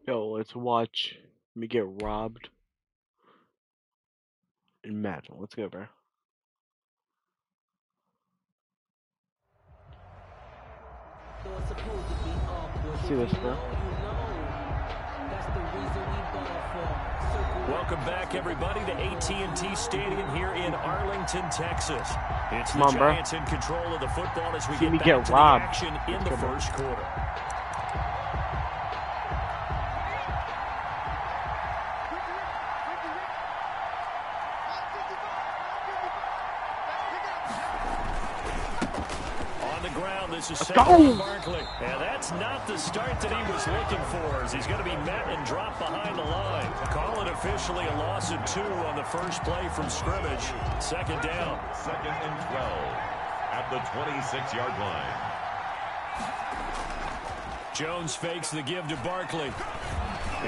Yo, let's watch me get robbed in Madden. Let's go, bro. See this, bro. Welcome back, everybody, to AT&T Stadium here in Arlington, Texas. It's the Giants in control of the football as we get back to the action in the first quarter. This is Saquon Barkley. And that's not the start that he was looking for, as he's going to be met and dropped behind the line. Call it officially a loss of 2 on the first play from scrimmage. Second down. 2nd and 12 at the 26-yard line. Jones fakes the give to Barkley.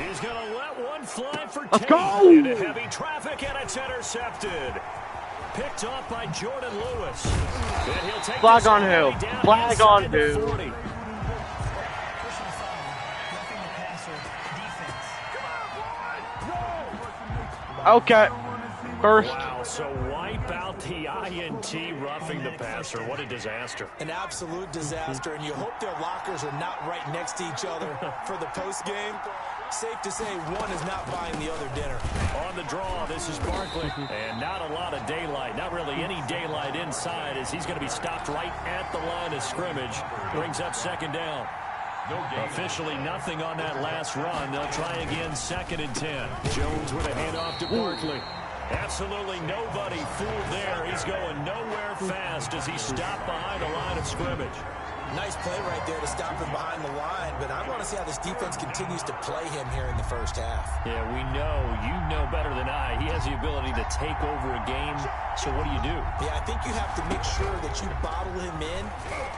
He's going to let one fly for 10 into heavy traffic, and it's intercepted. Picked off by Jordan Lewis. And he'll take flag on who? Flag on who? Okay. First. Wow, so wipe out the INT, roughing the passer. What a disaster. An absolute disaster, and you hope their lockers are not right next to each other for the postgame. Safe to say one is not buying the other dinner. On the draw, this is Barkley. And not a lot of daylight, not really any daylight inside, as he's going to be stopped right at the line of scrimmage. Brings up second down. Officially nothing on that last run. They'll try again, 2nd and 10. Jones with a handoff to Barkley. Absolutely nobody fooled there. He's going nowhere fast as he's stopped behind the line of scrimmage. Nice play right there to stop him behind the line, but I want to see how this defense continues to play him here in the first half. Yeah, we know. You know better than I. He has the ability to take over a game, so what do you do? Yeah, I think you have to make sure that you bottle him in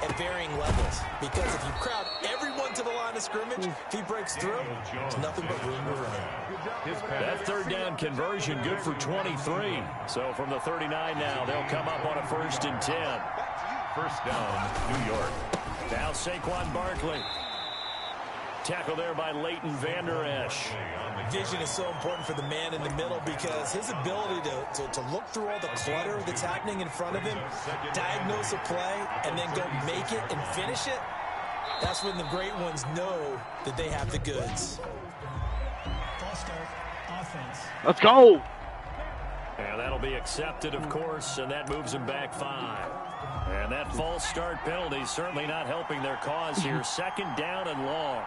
at varying levels, because if you crowd everyone to the line of scrimmage, if he breaks through, there's nothing but room to run. That third down conversion good for 23. So from the 39 now, they'll come up on a 1st and 10. First down, New York. Now Saquon Barkley. Tackle there by Leighton Vander Esch. Vision is so important for the man in the middle, because his ability to look through all the clutter that's happening in front of him, diagnose a play, and then go make it and finish it, that's when the great ones know that they have the goods. Let's go. And that'll be accepted, of course, and that moves them back 5. And that false start penalty certainly not helping their cause here. 2nd down and long.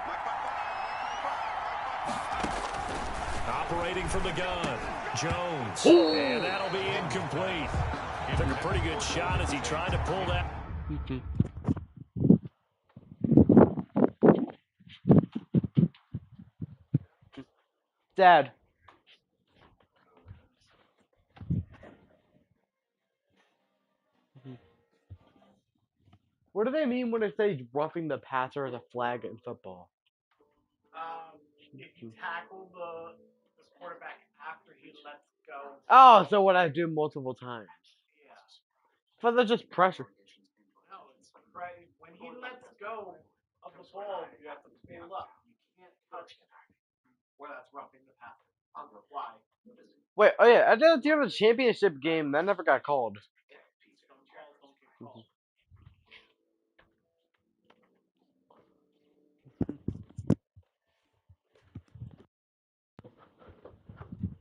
Operating from the gun, Jones. And that'll be incomplete. He took a pretty good shot as he tried to pull that. Dad. What do they mean when they say roughing the passer as a flag in football? If you tackle the quarterback after he lets go. Oh, so what I do multiple times. Yeah. But that's just pressure. No, it's right. When he lets go of the ball, you have to pull up. You can't touch it. Well, that's roughing the passer. Why? Wait, oh yeah, I did the championship game. That never got called.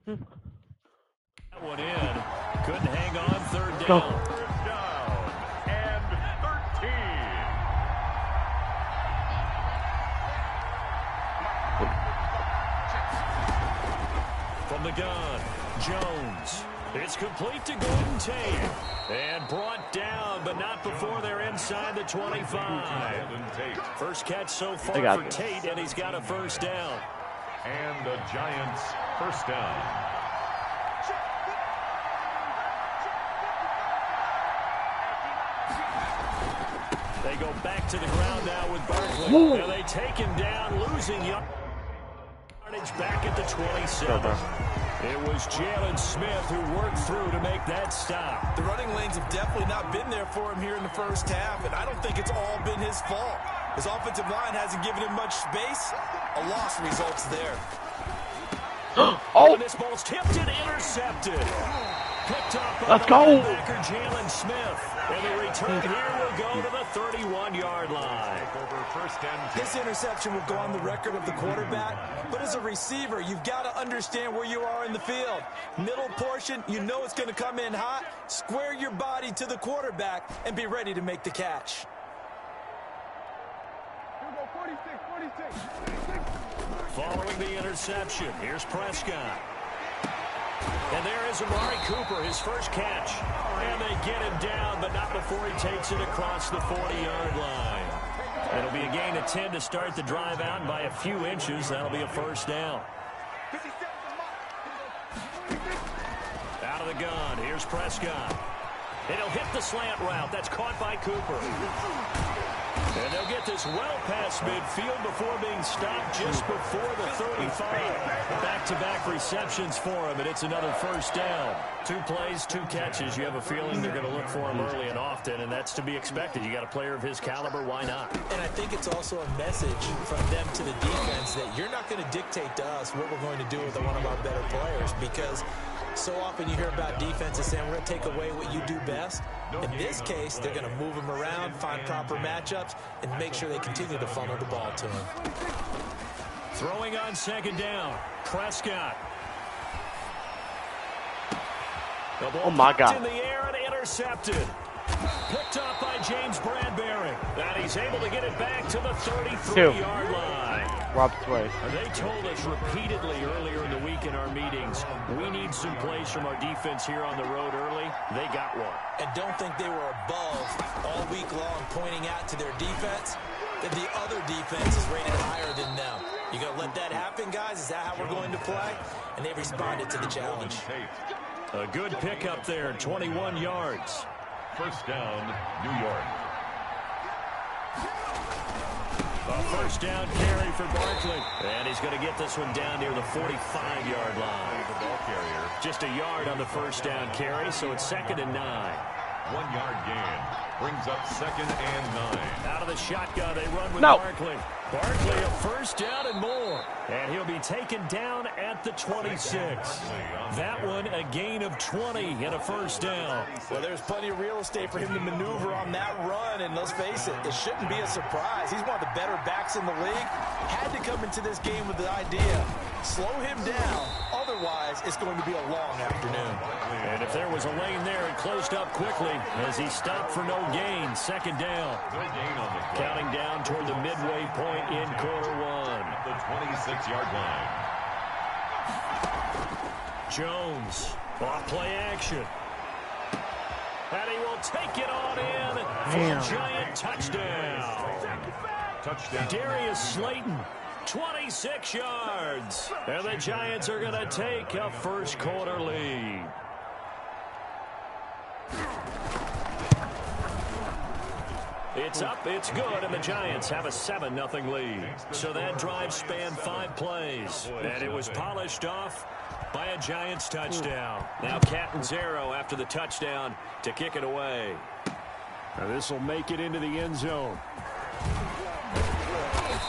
That one in. Couldn't hang on. 3rd down. Go. 3rd down and 13. From the gun, Jones. It's complete to Golden Tate. And brought down, but not before they're inside the 25. First catch so far for Tate, and he's got a 1st down. And the Giants' 1st down. They go back to the ground now with Barkley. And they take him down, losing yardage back at the 27. It was Jalen Smith who worked through to make that stop. The running lanes have definitely not been there for him here in the first half, and I don't think it's all been his fault. His offensive line hasn't given him much space. A loss results there. Oh! This ball's tipped and intercepted. Picked up by Let's the go. linebacker, Jalen Smith. And the return here will go to the 31-yard line. This interception will go on the record of the quarterback, but as a receiver, you've got to understand where you are in the field. Middle portion, you know it's going to come in hot. Square your body to the quarterback and be ready to make the catch. Following the interception, here's Prescott. And there is Amari Cooper, his first catch. And they get him down, but not before he takes it across the 40-yard line. It'll be a gain of 10 to start the drive out, and by a few inches, that'll be a first down. Out of the gun, here's Prescott. And he'll hit the slant route. That's caught by Cooper. And they'll get this well past midfield before being stopped just before the 35. Back-to-back receptions for him, and it's another first down. 2 plays, 2 catches. You have a feeling they're going to look for him early and often, and that's to be expected. You got a player of his caliber, why not? And I think it's also a message from them to the defense that you're not going to dictate to us what we're going to do with one of our better players, because so often you hear about defenses saying we're going to take away what you do best. In this case, they're going to move him around, find proper matchups, and make sure they continue to funnel the ball to him. Throwing on second down, Prescott. Oh my God. In the air and intercepted. Picked up by James Bradbury. And he's able to get it back to the 33-yard line. Rob's way. They told us repeatedly earlier in the week in our meetings, we need some plays from our defense here on the road early. They got one. And don't think they were above all week long pointing out to their defense that the other defense is rated higher than them. You going to let that happen, guys? Is that how we're going to play? And they responded to the challenge. A good pickup there, 21 yards. First down, New York. A first down carry for Barkley. And he's going to get this one down near the 45-yard line. The ball carrier. Just a yard on the first down carry, so it's 2nd and 9. 1-yard gain. Brings up 2nd and 9. Out of the shotgun, they run with Barkley. Barkley, a first down and more. And he'll be taken down at the 26. That one, a gain of 20 and a first down. Well, there's plenty of real estate for him to maneuver on that run, and let's face it, it shouldn't be a surprise. He's one of the better backs in the league. Had to come into this game with the idea, slow him down, otherwise it's going to be a long afternoon. And if there was a lane there, it closed up quickly as he stopped for no gain. 2nd down. Counting down toward the midway point in quarter 1. The 26-yard line. Jones, off play action. And he will take it on in for a giant touchdown. Darius Slayton, 26 yards. And the Giants are going to take a first quarter lead. It's up, it's good, and the Giants have a 7-0 lead. So that drive spanned 5 plays, and it was polished off by a Giants touchdown. Now Catanzaro after the touchdown to kick it away. Now this will make it into the end zone.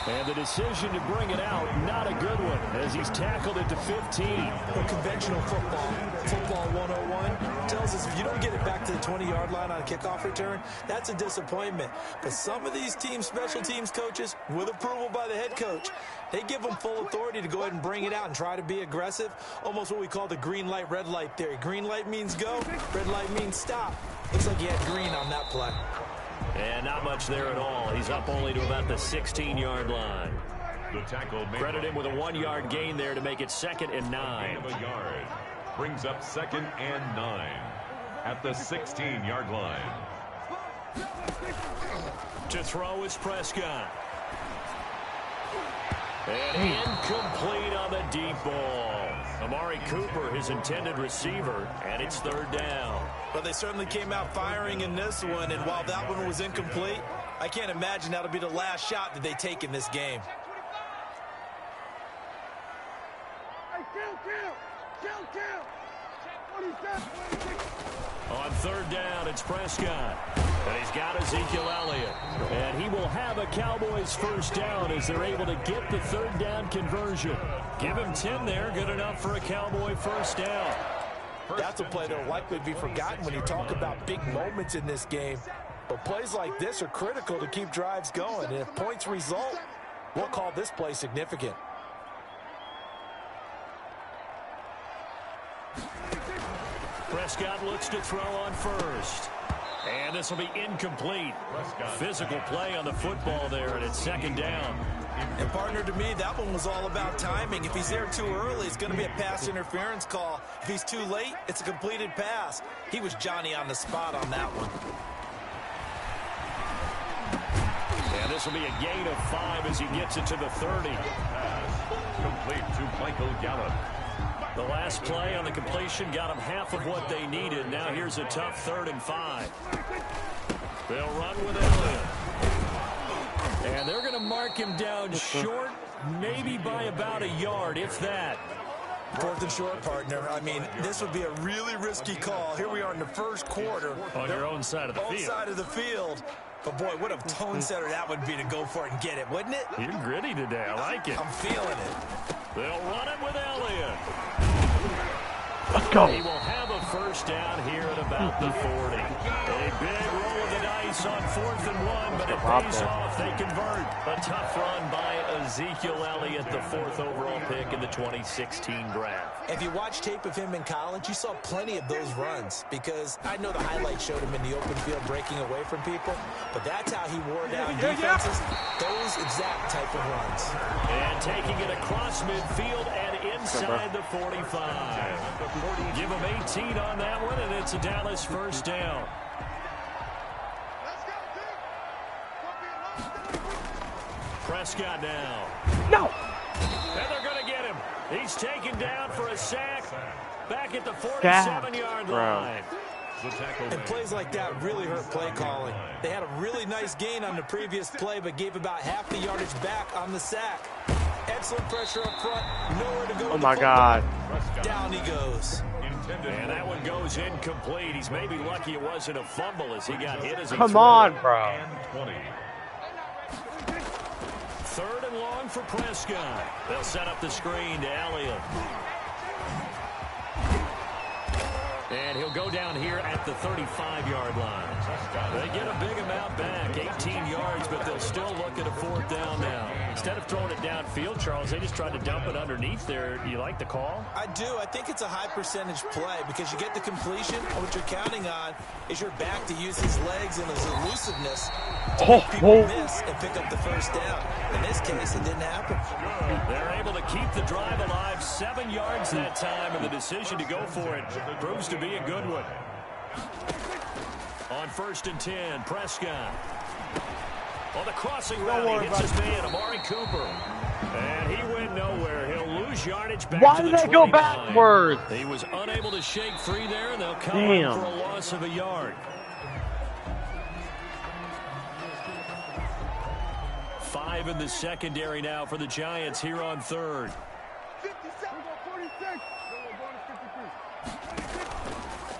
And the decision to bring it out, not a good one, as he's tackled it to 15. Well, conventional football 101, tells us if you don't get it back to the 20-yard line on a kickoff return, that's a disappointment. But some of these team special teams coaches, with approval by the head coach, they give them full authority to go ahead and bring it out and try to be aggressive, almost what we call the green light, red light theory. Green light means go, red light means stop. Looks like he had green on that play. And not much there at all. He's up only to about the 16-yard line. The tackle Credit him with a 1-yard gain there to make it 2nd and 9. A yard. Brings up 2nd and 9 at the 16-yard line. To throw is Prescott. And incomplete on the deep ball. Amari Cooper, his intended receiver, and it's 3rd down. Well, they certainly came out firing in this one, and while that one was incomplete, I can't imagine that'll be the last shot that they take in this game. On 3rd down, it's Prescott. And he's got Ezekiel Elliott. And he will have a Cowboys first down as they're able to get the third down conversion. Give him 10 there. Good enough for a Cowboy first down. That's a play that will likely be forgotten when you talk about big moments in this game. But plays like this are critical to keep drives going. And if points result, we'll call this play significant. Prescott looks to throw on first. And this will be incomplete. Physical play on the football there, and it's second down. And partner, to me, that one was all about timing. If he's there too early, it's going to be a pass interference call. If he's too late, it's a completed pass. He was Johnny on the spot on that one. And this will be a gain of 5 as he gets it to the 30. Complete to Michael Gallup. The last play on the completion got them half of what they needed. Now here's a tough 3rd and 5. They'll run with Elliott. And they're going to mark him down short, maybe by about a yard, if that. 4th and short, partner. I mean, this would be a really risky call. Here we are in the first quarter. On your own side of the field. Own side of the field. But, boy, what a tone setter that would be to go for it and get it, wouldn't it? You're gritty today. I like it. I'm feeling it. They'll run it with Elliott. Let's go. He will have a first down here at about the 40. A big roll of the dice on 4th and 1, but it pays off. They convert. A tough run by Ezekiel Elliott, the 4th overall pick in the 2016 draft. If you watch tape of him in college, you saw plenty of those runs because I know the highlights showed him in the open field breaking away from people, but that's how he wore down defenses, those exact type of runs. And taking it across midfield and inside the 45. Give him 18 on that one, and it's a Dallas first down. Prescott now. No. And they're going to get him. He's taken down for a sack back at the 47-yard line. And plays like that really hurt play calling. They had a really nice gain on the previous play, but gave about half the yardage back on the sack. Excellent pressure up front. Nowhere to go. Oh, my God. Down he goes. And that one goes incomplete. He's maybe lucky it wasn't a fumble as he got hit as he Come on, bro. 3rd and long for Prescott. They'll set up the screen to Elliott. And he'll go down here at the 35-yard line. They get a big amount back, 18 yards, but they'll still look at a 4th down now. Instead of throwing it downfield, Charles, they just tried to dump it underneath there. You like the call? I do. I think it's a high percentage play because you get the completion, and what you're counting on is your back to use his legs and his elusiveness to make people miss and pick up the first down. In this case, it didn't happen. They're able to keep the drive alive, 7 yards that time, and the decision to go for it proves to be a good one. On 1st and 10, Prescott. On the crossing route, he hits his man, Amari Cooper. And he went nowhere. He'll lose yardage back Why to the did 29. they go backwards? He was unable to shake free there, and they'll come in for a loss of a yard. 5 in the secondary now for the Giants here on 3rd.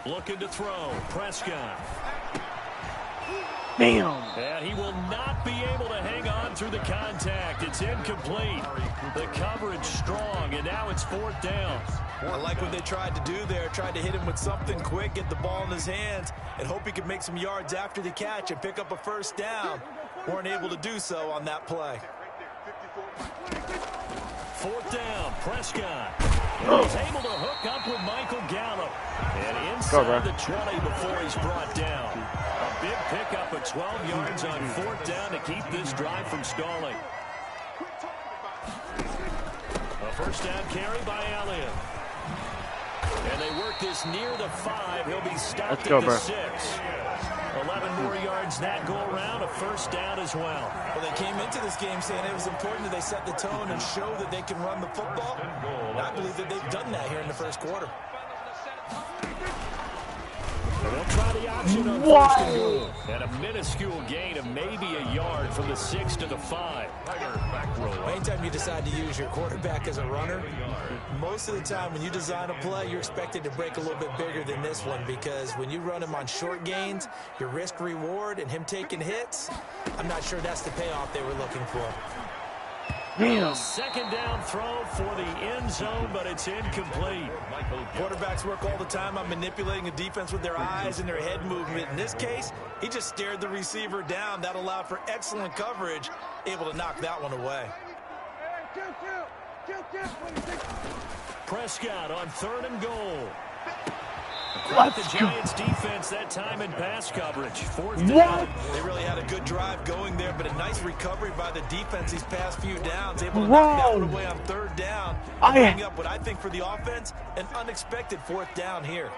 Looking to throw. Prescott. Damn. And he will not be able to hang on through the contact. It's incomplete. The coverage strong, and now it's 4th down. I like what they tried to do there. Tried to hit him with something quick, get the ball in his hands, and hope he could make some yards after the catch and pick up a first down. Weren't able to do so on that play. 4th down, Prescott. And he's able to hook up with Michael Gallup. And inside the 20 before he's brought down. A big pickup of 12 yards on 4th down to keep this drive from stalling. A first down carry by Elliott. And they work this near the 5. He'll be stopped at the 6. 11 more yards that go around, a first down as well. Well, they came into this game saying it was important that they set the tone and show that they can run the football. And I believe that they've done that here in the first quarter. They'll try the option on first and goal. And a minuscule gain of maybe a yard from the 6 to the 5. Anytime you decide to use your quarterback as a runner, most of the time when you design a play, you're expected to break a little bit bigger than this one, because when you run him on short gains, your risk-reward and him taking hits, I'm not sure that's the payoff they were looking for. A second down throw for the end zone, but it's incomplete. Quarterbacks work all the time on manipulating a defense with their eyes and their head movement. In this case, he just stared the receiver down. That allowed for excellent coverage, able to knock that one away. Prescott on 3rd and goal. Quite the Giants defense that time in pass coverage. 4th down. They really had a good drive going there, but a nice recovery by the defense these past few downs. Able to knock that one away on 3rd down. Bringing up what I think for the offense, an unexpected 4th down here.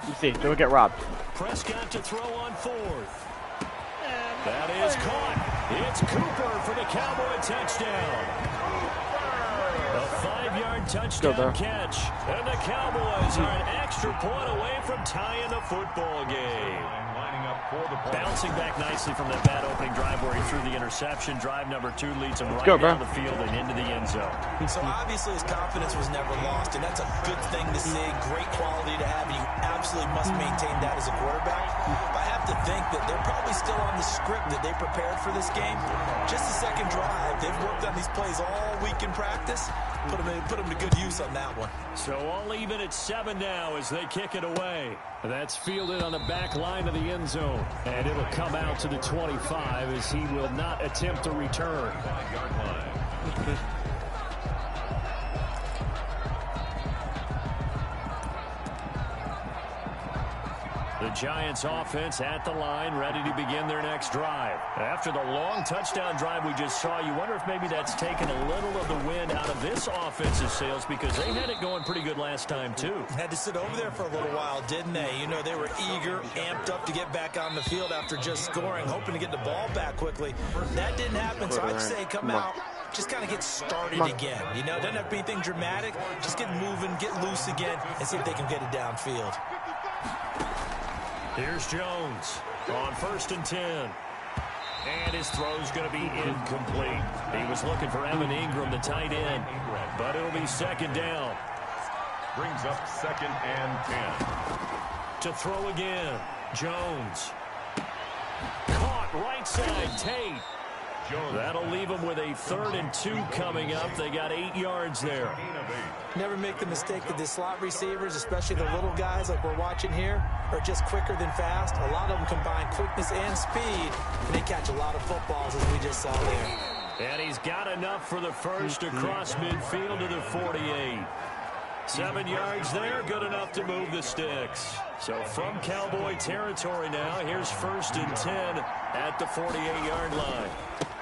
You see, don't get robbed. Prescott to throw on 4th. That is caught. It's Cooper for the Cowboy touchdown. A 5-yard touchdown catch. And the Cowboys are an extra point away from tying the football game. Bouncing back nicely from that bad opening drive where he threw the interception. Drive number 2 leads him right down the field and into the end zone. So obviously his confidence was never lost, and that's a good thing to see. Great quality to have, and you absolutely must maintain that as a quarterback. I have to think that they're probably still on the script that they prepared for this game. Just the second drive. They've worked on these plays all week in practice. Put them to good use on that one. So all even at 7 now as they kick it away. That's fielded on the back line of the end zone. And it'll come out to the 25 as he will not attempt to return. The Giants offense at the line, ready to begin their next drive. After the long touchdown drive we just saw, you wonder if maybe that's taken a little of the wind out of this offense's sails, because they had it going pretty good last time too. Had to sit over there for a little while, didn't they? You know, they were eager, amped up to get back on the field after just scoring, hoping to get the ball back quickly. That didn't happen, so I'd say come out, just kind of get started again. You know, doesn't have to be anything dramatic. Just get moving, get loose again, and see if they can get it downfield. Here's Jones on 1st and 10. And his throw's going to be incomplete. He was looking for Evan Ingram, the tight end, but it'll be 2nd down. Brings up 2nd and 10. To throw again, Jones. Caught right side, Tate. That'll leave them with a 3rd and 2 coming up. They got 8 yards there. Never make the mistake that the slot receivers, especially the little guys like we're watching here, are just quicker than fast. A lot of them combine quickness and speed, and they catch a lot of footballs, as we just saw there. And he's got enough for the first across midfield to the 48. 7 yards there, good enough to move the sticks. So from Cowboy territory now, here's 1st and 10 at the 48-yard line.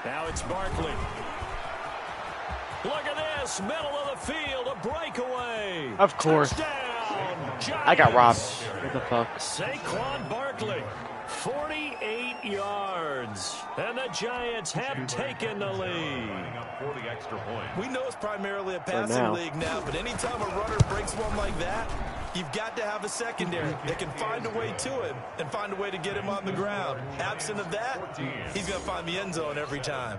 Now it's Barkley. Look at this, middle of the field, a breakaway. Of course. Touchdown, I got robbed. What the fuck? Saquon Barkley, 48 yards. And the Giants have taken the lead. We know it's primarily a passing league now, but anytime a runner breaks one like that, you've got to have a secondary that can find a way to him and find a way to get him on the ground. Absent of that, he's going to find the end zone every time.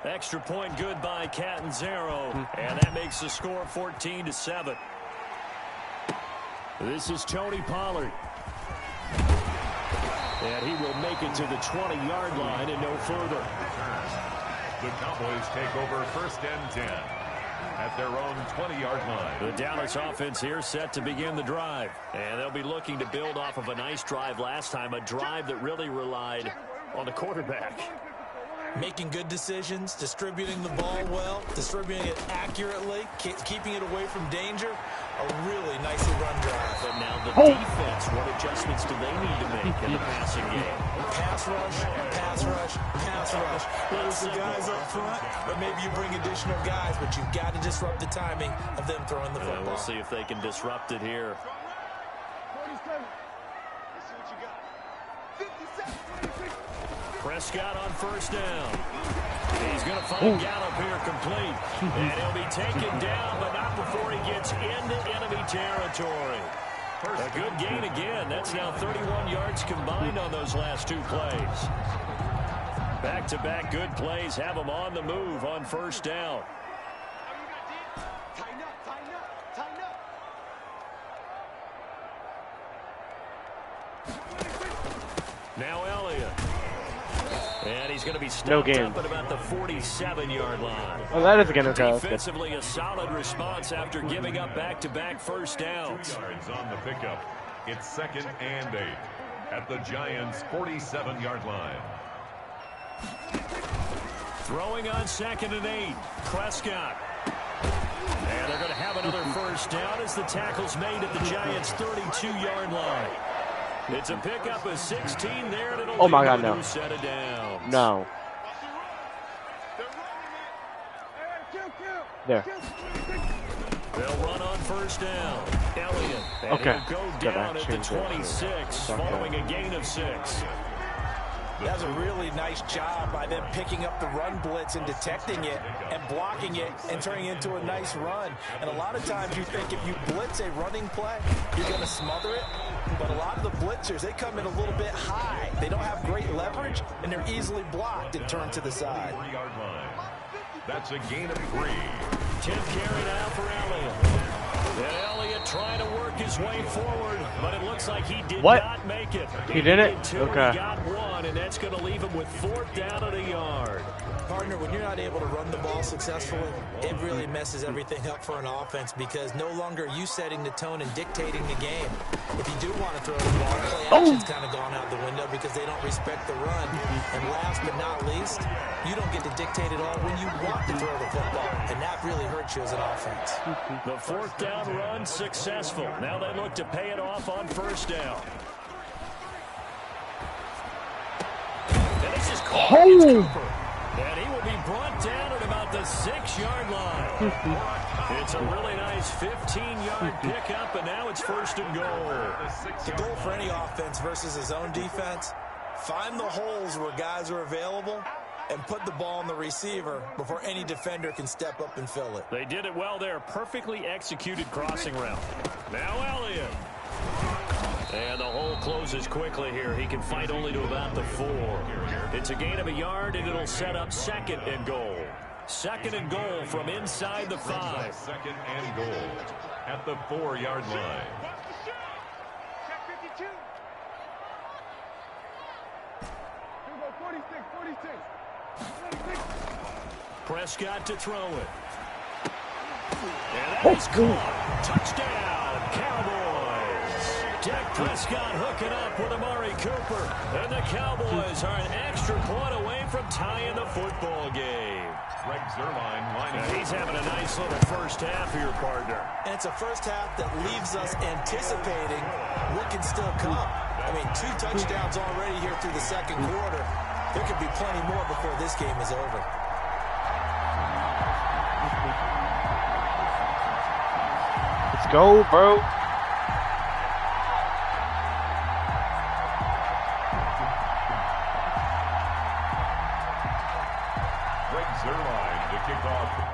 Extra point good by Catanzaro, and that makes the score 14-7. This is Tony Pollard. And he will make it to the 20-yard line and no further. The Cowboys take over 1st and 10 at their own 20-yard line. The Dallas offense here set to begin the drive. And they'll be looking to build off of a nice drive last time, a drive that really relied on the quarterback. Making good decisions, distributing the ball well, distributing it accurately, keeping it away from danger. A really nicely run drive. But now the defense, what adjustments do they need to make in the passing game? Pass rush, pass rush, pass rush. Whether it's the guys up front, or maybe you bring additional guys, but you've got to disrupt the timing of them throwing the football. We'll see if they can disrupt it here. Prescott on 1st down. He's going to find Gallup here complete. And he'll be taken down, but not before he gets into enemy territory. A good gain again. That's now 31 yards combined on those last 2 plays. Back-to-back good plays have them on the move on first down. Now Elliott. And he's going to be stopped up at about the 47-yard line. Oh, that is going to go. Defensively, a solid response after giving up back-to-back first downs. 2 yards on the pickup. It's 2nd and 8 at the Giants' 47-yard line. Throwing on 2nd and 8. Prescott. And they're going to have another first down as the tackle's made at the Giants' 32-yard line. It's a pickup of 16 there, and it'll oh my God, no. set it down. No. There. They'll run on first down. Elliott. And okay. He'll go down at the 26, following a gain of 6. That was a really nice job by them picking up the run blitz and detecting it and blocking it and turning it into a nice run. And a lot of times you think if you blitz a running play, you're going to smother it. But a lot of the blitzers, they come in a little bit high. They don't have great leverage, and they're easily blocked and turned to the side. 3-yard line. That's a gain of 3. Tip carry now for Elliott. And Elliott trying to work his way forward, but it looks like he did not make it. He didn't? Okay. He got 1, and that's going to leave him with 4th down at a yard. Partner, when you're not able to run the ball successfully, it really messes everything up for an offense because no longer are you setting the tone and dictating the game. If you do want to throw the ball, play action's kind of gone out the window because they don't respect the run. And last but not least, you don't get to dictate it all when you want to throw the football, and that really hurts you as an offense. The 4th down run successful. Now they look to pay it off on first down. And this is Cooper. And he will be brought down at about the 6-yard line. It's a really nice 15-yard pickup, and now it's 1st and goal. The goal for any offense versus his own defense, find the holes where guys are available and put the ball on the receiver before any defender can step up and fill it. They did it well there. Perfectly executed crossing route. Now Elliott. And the hole closes quickly here. He can fight only to about the 4. It's a gain of a yard, and it'll set up 2nd and goal. 2nd and goal from inside the 5. 2nd and goal at the 4-yard line. Prescott to throw it. And that is caught. Touchdown, Cowboys. Dak Prescott hooking up with Amari Cooper. And the Cowboys are an extra point away from tying the football game. Greg Zuerlein lining up. He's having a nice little first half here, partner. And it's a first half that leaves us anticipating what can still come. I mean, 2 touchdowns already here through the 2nd quarter. There could be plenty more before this game is over. Let's go, bro. Greg Zuerlein to kick off.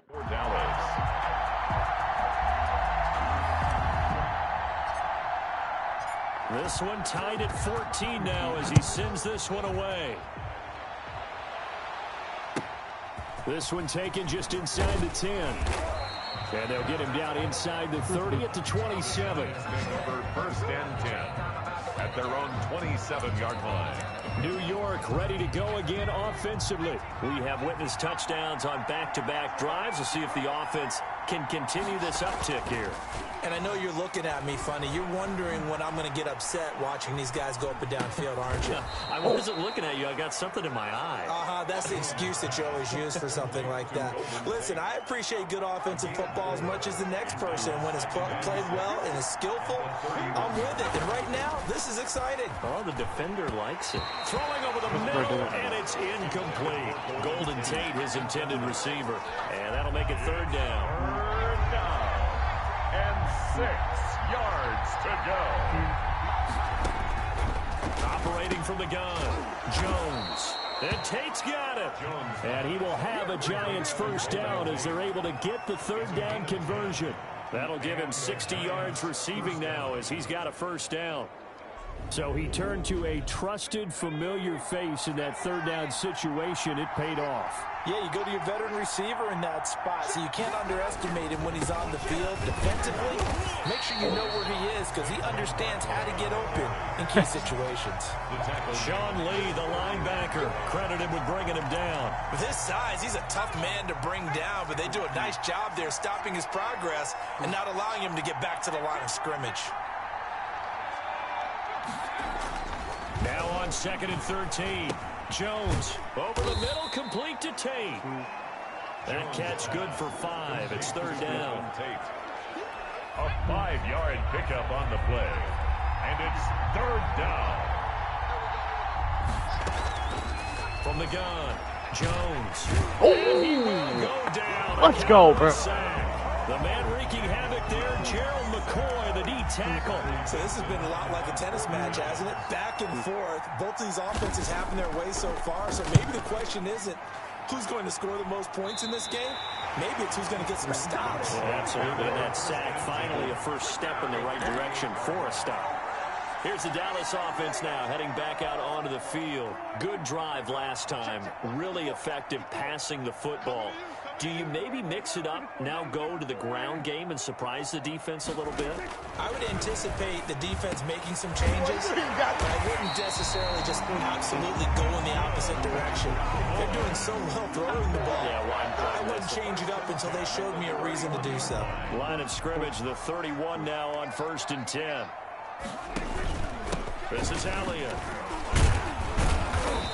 For Dallas. This one tied at 14 now as he sends this one away. This one taken just inside the 10. And they'll get him down inside the 30 at the 27. For first and 10 at their own 27-yard line. New York ready to go again offensively. We have witnessed touchdowns on back-to-back drives. We'll see if the offense can continue this uptick here. And I know you're looking at me funny. You're wondering when I'm going to get upset watching these guys go up and down field, aren't you? I wasn't looking at you. I got something in my eye. That's the excuse that you always use for something like that. Listen, I appreciate good offensive football as much as the next person. When it's played well and is skillful, I'm with it. And right now, this is exciting. Oh, the defender likes it. Throwing over the middle, and it's incomplete. Golden Tate, his intended receiver. And that'll make it third down. Third down. And 6 yards to go. Operating from the gun, Jones. And Tate's got it. And he will have a Giants first down as they're able to get the third down conversion. That'll give him 60 yards receiving now as he's got a first down. So he turned to a trusted, familiar face in that third down situation. It paid off. Yeah, you go to your veteran receiver in that spot, so you can't underestimate him when he's on the field defensively. Make sure you know where he is because he understands how to get open in key situations. Sean Lee, the linebacker, credited with bringing him down. With his size, he's a tough man to bring down, but they do a nice job there stopping his progress and not allowing him to get back to the line of scrimmage. Now on 2nd and 13. Jones over the middle, complete to Tate. That catch good for 5. It's third down. A 5-yard pickup on the play. And it's third down. From the gun, Jones. And he will go down. Let's go, bro. The man wreaking havoc there, Gerald McCoy, the D tackle. So this has been a lot like a tennis match, hasn't it? Back and forth. Both of these offenses having their way so far. So maybe the question isn't who's going to score the most points in this game. Maybe it's who's going to get some stops. Yeah, absolutely. And that sack, finally a first step in the right direction for a stop. Here's the Dallas offense now heading back out onto the field. Good drive last time. Really effective passing the football. Do you maybe mix it up, now go to the ground game and surprise the defense a little bit? I would anticipate the defense making some changes, but I wouldn't necessarily just absolutely go in the opposite direction. They're doing so well throwing the ball. I wouldn't change it up until they showed me a reason to do so. Line of scrimmage, the 31 now on 1st and 10. This is Elliott.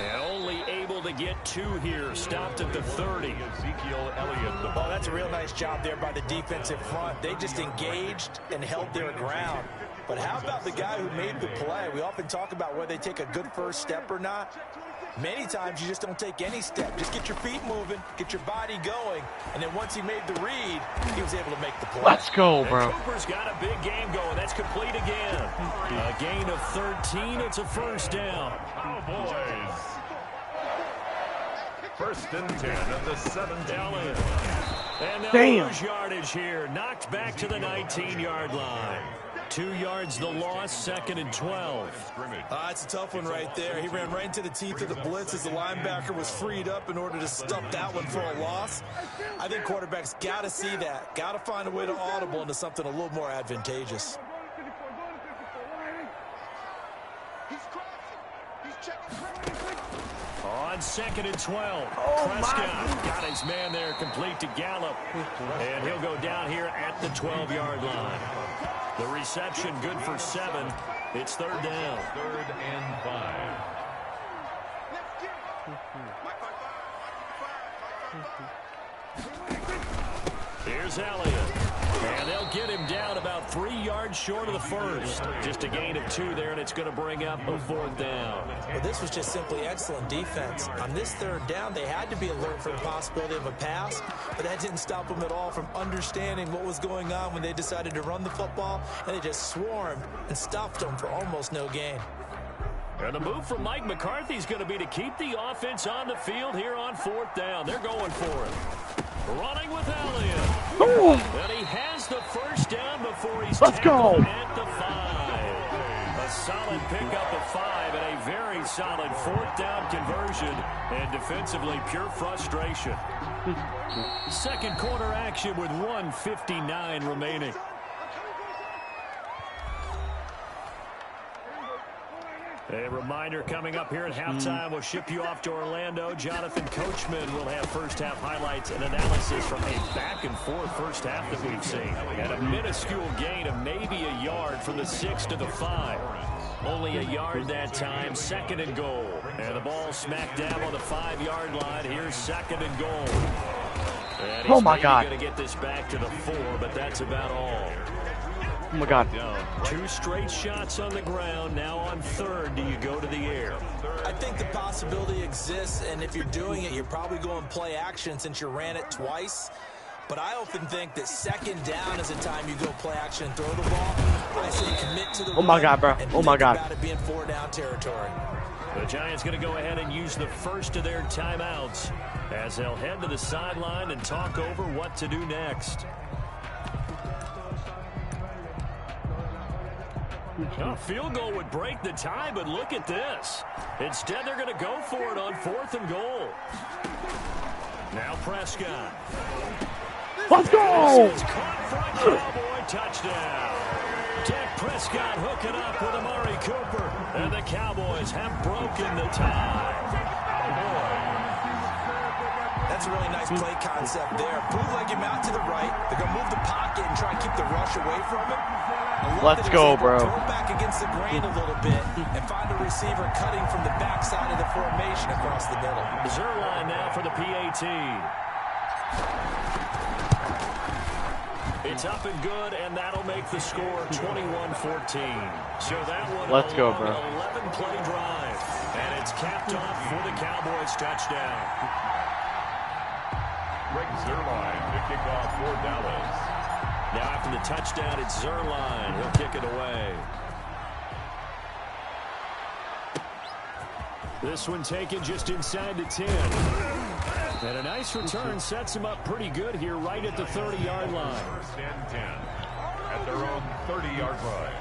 And only able to get 2 here. Stopped at the 30. Ezekiel Elliott. Oh, that's a real nice job there by the defensive front. They just engaged and held their ground. But how about the guy who made the play? We often talk about whether they take a good first step or not. Many times you just don't take any step. Just get your feet moving, get your body going, and then once he made the read, he was able to make the play. Let's go, bro. And Cooper's got a big game going. That's complete again. A gain of 13. It's a first down. Cowboys. First and 10 at the 7-yard. And they'll lose yardage here. Knocked back to the 19-yard line. 2 yards the loss, 2nd and 12. That's a tough one right there. He ran right into the teeth of the blitz as the linebacker was freed up in order to stuff that one for a loss. I think quarterbacks got to see that. Got to find a way to audible into something a little more advantageous. On 2nd and 12, Prescott got his man there complete to Gallup. And he'll go down here at the 12-yard line. The reception good for 7. It's third down. 3rd and 5. Here's Elliott. And they'll get him down about 3 yards short of the first. Just a gain of 2 there, and it's going to bring up a 4th down. Well, this was just simply excellent defense. On this third down, they had to be alert for the possibility of a pass, but that didn't stop them at all from understanding what was going on when they decided to run the football, and they just swarmed and stopped them for almost no gain. And the move from Mike McCarthy is going to be to keep the offense on the field here on 4th down. They're going for it. Running with Elliott. And he has the first down before he's tackled at the 5. A solid pickup of 5 and a very solid 4th down conversion. And defensively, pure frustration. Second quarter action with 1:59 remaining. A reminder coming up here at halftime. We'll ship you off to Orlando. Jonathan Coachman will have first-half highlights and analysis from a back-and-forth first half that we've seen. And a minuscule gain of maybe a yard from the 6 to the 5. Only a yard that time, 2nd and goal. And the ball smack dab on the 5-yard line. Here's 2nd and goal. And Oh, my God. Going to get this back to the 4, but that's about all. Oh, my God. 2 straight shots on the ground. Now on 3rd, do you go to the air? I think the possibility exists, and if you're doing it, you're probably going play action since you ran it twice. But I often think that 2nd down is the time you go play action and throw the ball. I say commit to the Oh, my God, bro. and Oh, my think God. about it being 4-down territory. The Giants going to go ahead and use the first of their timeouts as they'll head to the sideline and talk over what to do next. A field goal would break the tie, but look at this. Instead, they're going to go for it on 4th and goal. Now Prescott. Let's go! It's caught for a Cowboy touchdown. Dak Prescott hooking up with Amari Cooper. And the Cowboys have broken the tie. That's a really nice play concept there. Bootleg him out to the right. They're going to move the pocket and try and keep the rush away from him. Let's go, bro. Throw it back against the grain a little bit and find a receiver cutting from the backside of the formation across the middle. Zerline now for the PAT. It's up and good, and that'll make the score 21-14. So that one, let's go, bro. 11-play drive, and it's capped off for the Cowboys touchdown. Greg Zerline to kick off for Dallas. Now after the touchdown, it's Zerline. He'll kick it away. This one taken just inside the 10. And a nice return sets him up pretty good here right at the 30-yard line. 1st and 10 at their own 30-yard line.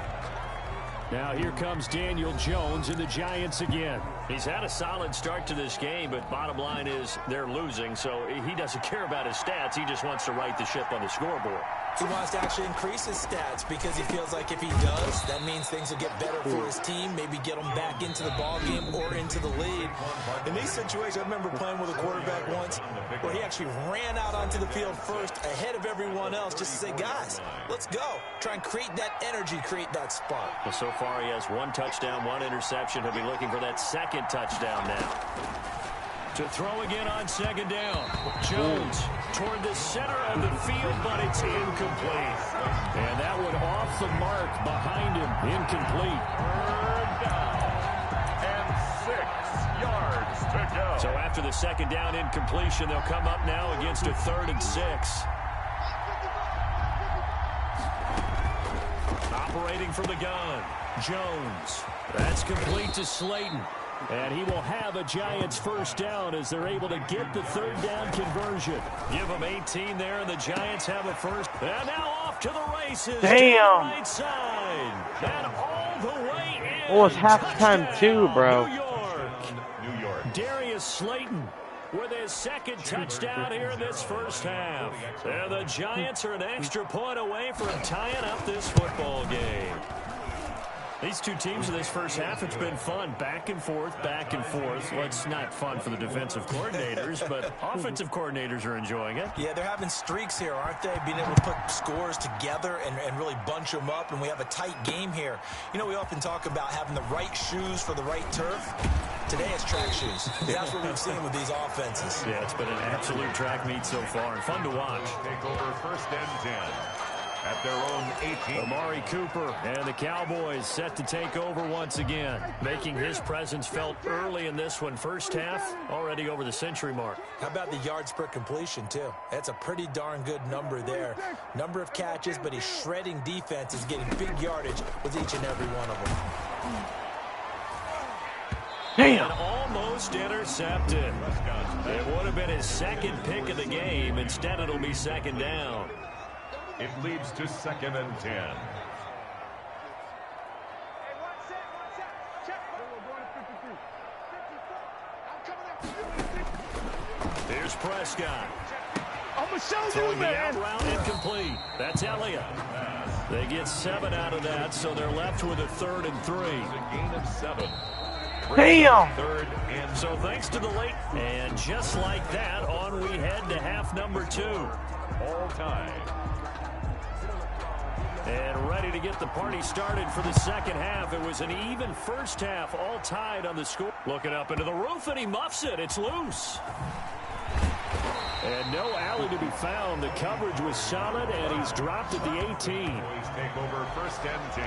Now here comes Daniel Jones and the Giants again. He's had a solid start to this game, but bottom line is they're losing, so he doesn't care about his stats. He just wants to right the ship on the scoreboard. He wants to actually increase his stats because he feels like if he does, that means things will get better for his team, maybe get them back into the ball game or into the lead. In these situations, I remember playing with a quarterback once where he actually ran out onto the field first ahead of everyone else just to say, guys, let's go. Try and create that energy, create that spark. Well, so far he has 1 touchdown, 1 interception. He'll be looking for that 2nd touchdown now. To throw again on 2nd down. Jones toward the center of the field, but it's incomplete. And that one off the mark behind him. Incomplete. 3rd down and 6 yards to go. So after the 2nd down incompletion, they'll come up now against a 3rd and 6. Operating from the gun, Jones. That's complete to Slayton. And he will have a Giants first down as they're able to get the 3rd down conversion. Give them 18 there, and the Giants have a first. And now off to the races. Damn. To the right side. And all the way in. Oh, it's halftime too, bro. New York. Darius Slayton with his 2nd touchdown here in this first half. And the Giants are an extra point away from tying up this football game. These two teams in this first half, it's been fun. Back and forth, back and forth. Well, it's not fun for the defensive coordinators, but offensive coordinators are enjoying it. Yeah, they're having streaks here, aren't they? Being able to put scores together and really bunch them up, and we have a tight game here. You know, we often talk about having the right shoes for the right turf. Today it's track shoes. That's what we've seen with these offenses. Yeah, it's been an absolute track meet so far, and fun to watch. Take over 1st and 10 at their own 18. Amari Cooper and the Cowboys set to take over once again, making his presence felt early in this one. First half, already over the century mark. How about the yards per completion, too? That's a pretty darn good number there. Number of catches, but he's shredding defense, is getting big yardage with each and every one of them. Damn. And almost intercepted. It would have been his 2nd pick of the game. Instead, it'll be 2nd down. It leads to 2nd and 10. Here's Prescott. Throwing the out route incomplete. That's Elliott. They get 7 out of that, so they're left with a 3rd and 3. A gain of 7. Damn! 3rd and So thanks to the late. And just like that, on we head to half number 2. all tied. And ready to get the party started for the second half. It was an even first half, all tied on the score. Looking up into the roof, and he muffs it. It's loose. And no alley to be found. The coverage was solid, and he's dropped at the 18. Boys take over 1st and 10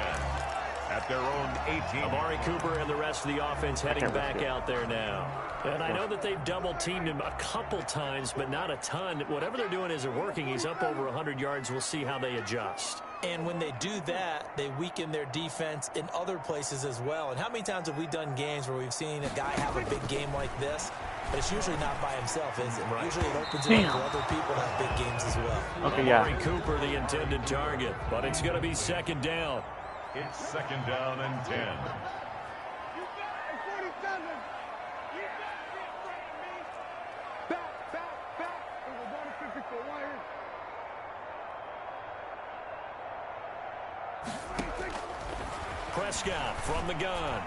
at their own 18. Amari Cooper and the rest of the offense heading back out there now. And I know that they've double-teamed him a couple times, but not a ton. Whatever they're doing isn't working. He's up over 100 yards. We'll see how they adjust. And when they do that, they weaken their defense in other places as well. And how many times have we done games where we've seen a guy have a big game like this? But it's usually not by himself, is it? Right. Usually it opens it up for other people to have big games as well. Okay, yeah. Amari Cooper, the intended target. But it's going to be 2nd down. It's 2nd down and 10. Prescott from the gun.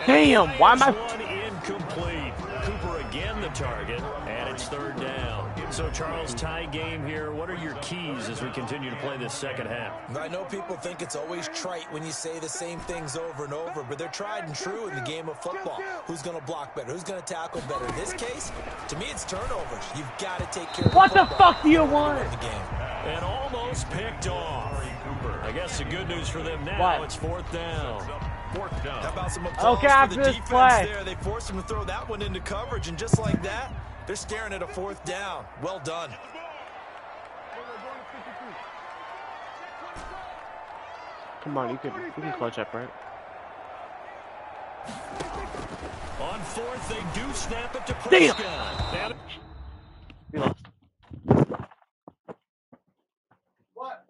Damn, why am I... One incomplete. Cooper again the target, and it's 3rd down. So, Charles, tie game here. What are your keys as we continue to play this second half? I know people think it's always trite when you say the same things over and over, but they're tried and true in the game of football. Who's going to block better? Who's going to tackle better? In this case, to me, it's turnovers. You've got to take care of What the football fuck do you in want? the game. And almost picked off. I guess the good news for them now, What? it's 4th down. 4th down. How about some applause Okay, for after the this defense play. there? They forced him to throw that one into coverage, and just like that, they're staring at a 4th down. Well done. Come on, you can clutch up, right? On 4th, they do snap it to Damn. Prescott. Now, We lost. What?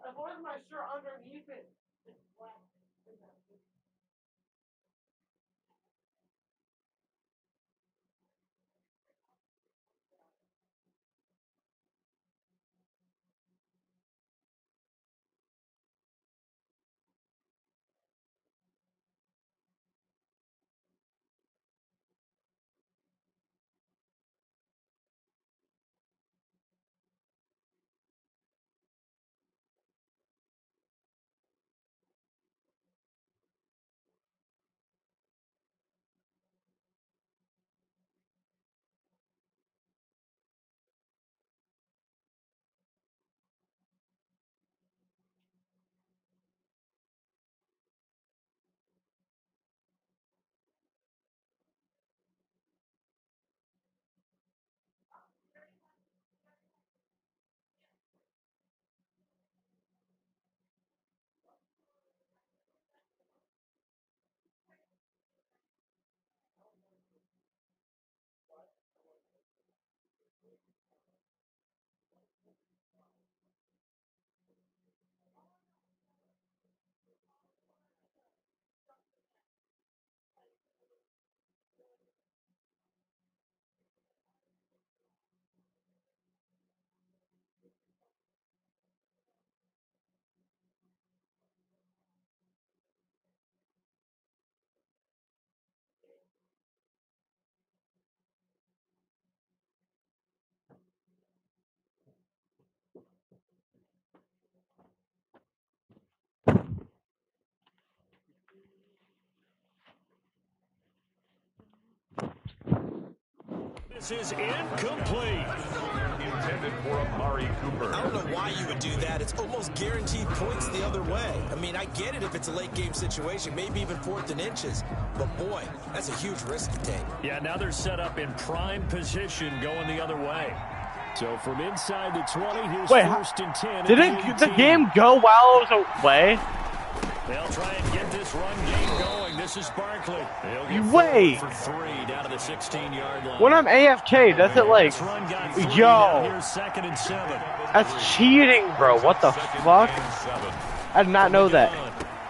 As long as my shirt underneath it is black. This is incomplete. Intended for Amari Cooper. I don't know why you would do that. It's almost guaranteed points the other way. I mean, I get it if it's a late game situation, maybe even 4th and inches. But boy, that's a huge risk to take. Yeah, now they're set up in prime position going the other way. So from inside the 20, here's first and 10. Didn't the game go while I was away? They'll try and get this run game going. This is Barkley. Wait. For 3 down to the 16-yard line. When I'm AFK, that's it like, yo. Here's 2nd and 7. That's cheating, bro. What the fuck? I did not know that.